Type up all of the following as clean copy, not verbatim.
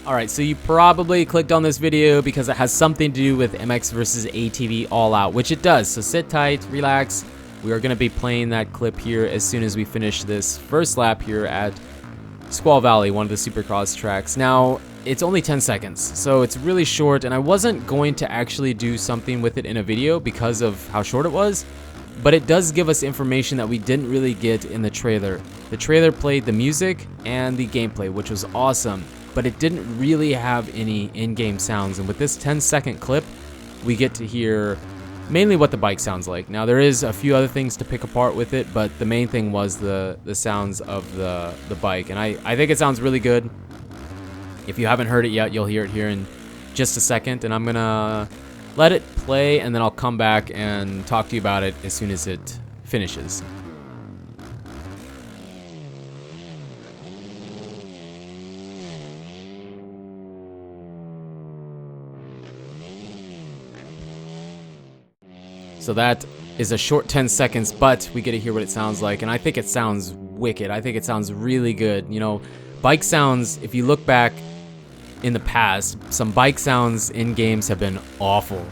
Alright, so you probably clicked on this video because it has something to do with MX versus ATV All Out, which it does. So sit tight, relax. We are going to be playing that clip here as soon as we finish this first lap here at Squall Valley, one of the supercross tracks. Now, it's only 10 seconds, so it's really short, and I wasn't going to actually do something with it in a video because of how short it was, but it does give us information that we didn't really get in the trailer. The trailer played the music and the gameplay, which was awesome, but it didn't really have any in-game sounds, and with this 10-second clip, we get to hear mainly what the bike sounds like. Now, there is a few other things to pick apart with it, but the main thing was the sounds of the bike, and I think it sounds really good. If you haven't heard it yet, you'll hear it here in just a second, and I'm gonna let it play, and then I'll come back and talk to you about it as soon as it finishes. So that is a short 10 seconds, but we get to hear what it sounds like, and I think it sounds wicked. I think it sounds really good. You know, bike sounds, if you look back in the past, some bike sounds in games have been awful,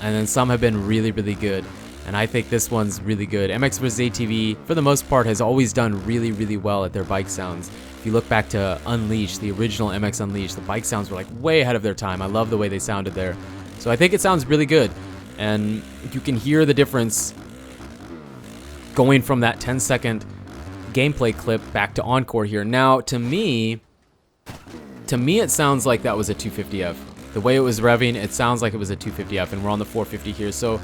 and then some have been really, really good. And I think this one's really good. MX vs. ATV, for the most part, has always done really, really well at their bike sounds. If you look back to Unleashed, the original MX Unleashed, the bike sounds were like way ahead of their time. I love the way they sounded there. So I think it sounds really good. And you can hear the difference going from that 10-second gameplay clip back to Encore here. Now, to me, it sounds like that was a 250F. The way it was revving, it sounds like it was a 250F, and we're on the 450 here, so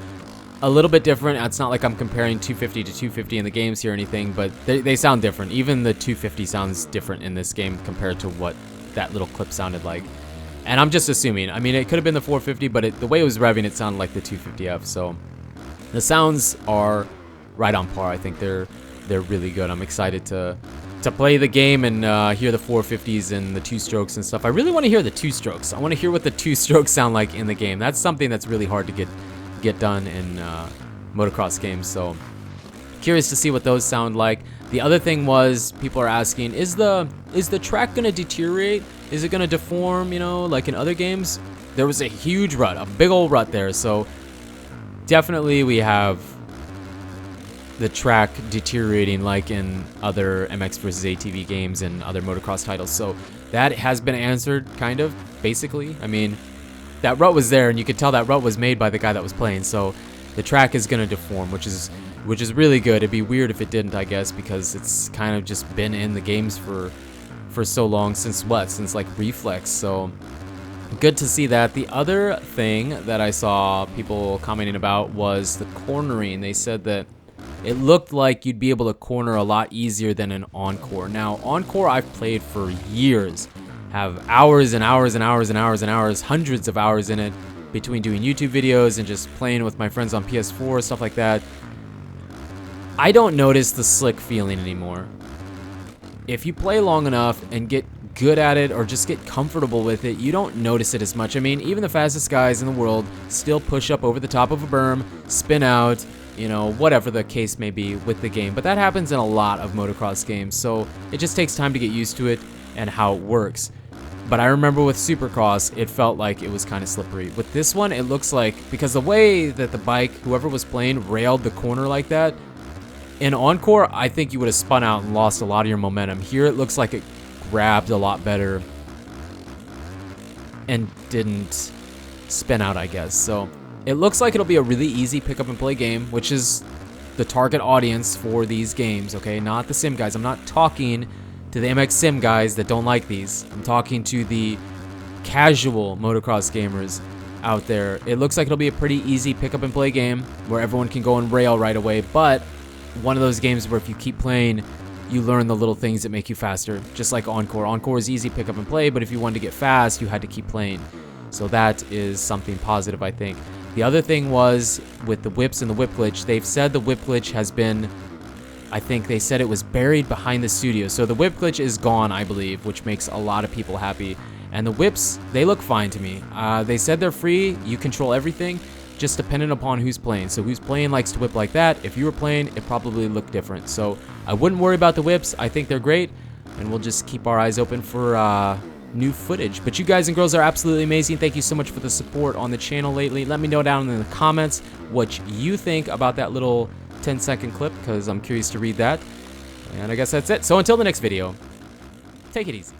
a little bit different. It's not like I'm comparing 250 to 250 in the games here or anything, but they sound different. Even the 250 sounds different in this game compared to what that little clip sounded like. And I'm just assuming. I mean, it could have been the 450, but the way it was revving, it sounded like the 250F. So the sounds are right on par. I think they're really good. I'm excited to play the game and hear the 450s and the two-strokes and stuff. I really want to hear the two-strokes. I want to hear what the two-strokes sound like in the game. That's something that's really hard to get done in motocross games. So curious to see what those sound like. The other thing was, people are asking, is the track going to deteriorate? Is it going to deform, you know, like in other games? There was a huge rut, a big old rut there, so definitely we have the track deteriorating like in other MX vs. ATV games and other motocross titles. So that has been answered, kind of, basically. I mean, that rut was there, and you could tell that rut was made by the guy that was playing, so the track is going to deform, which is really good. It'd be weird if it didn't, I guess, because it's kind of just been in the games for so long, since like Reflex. So good to see that. The other thing that I saw people commenting about was the cornering. They said that it looked like you'd be able to corner a lot easier than an Encore. Now, Encore I've played for years, have hours and hours and hours and hours and hours, hundreds of hours in it, between doing YouTube videos and just playing with my friends on PS4, stuff like that. I don't notice the slick feeling anymore. If you play long enough and get good at it or just get comfortable with it, you don't notice it as much. I mean, even the fastest guys in the world still push up over the top of a berm, spin out, you know, whatever the case may be with the game. But that happens in a lot of motocross games, so it just takes time to get used to it and how it works. But I remember with Supercross, it felt like it was kind of slippery. With this one, it looks like, because the way that the bike, whoever was playing, railed the corner like that, in Encore, I think you would have spun out and lost a lot of your momentum. Here, it looks like it grabbed a lot better and didn't spin out, I guess. So it looks like it'll be a really easy pick-up-and-play game, which is the target audience for these games, okay? Not the sim guys. I'm not talking to the MX sim guys that don't like these. I'm talking to the casual motocross gamers out there. It looks like it'll be a pretty easy pick-up-and-play game where everyone can go and rail right away, but one of those games where if you keep playing, you learn the little things that make you faster, just like Encore. Encore is easy pick up and play, but if you wanted to get fast, you had to keep playing. So that is something positive, I think. The other thing was with the whips and the whip glitch, they've said the whip glitch has been, I think they said it was buried behind the studio. So the whip glitch is gone, I believe, which makes a lot of people happy. And the whips, they look fine to me. They said they're free, you control everything, just dependent upon who's playing. So who's playing likes to whip like that. If you were playing, it probably looked different. So I wouldn't worry about the whips. I think they're great, and we'll just keep our eyes open for new footage. But you guys and girls are absolutely amazing. Thank you so much for the support on the channel lately. Let me know down in the comments what you think about that little 10-second clip, because I'm curious to read that. And I guess that's it. So until the next video, take it easy.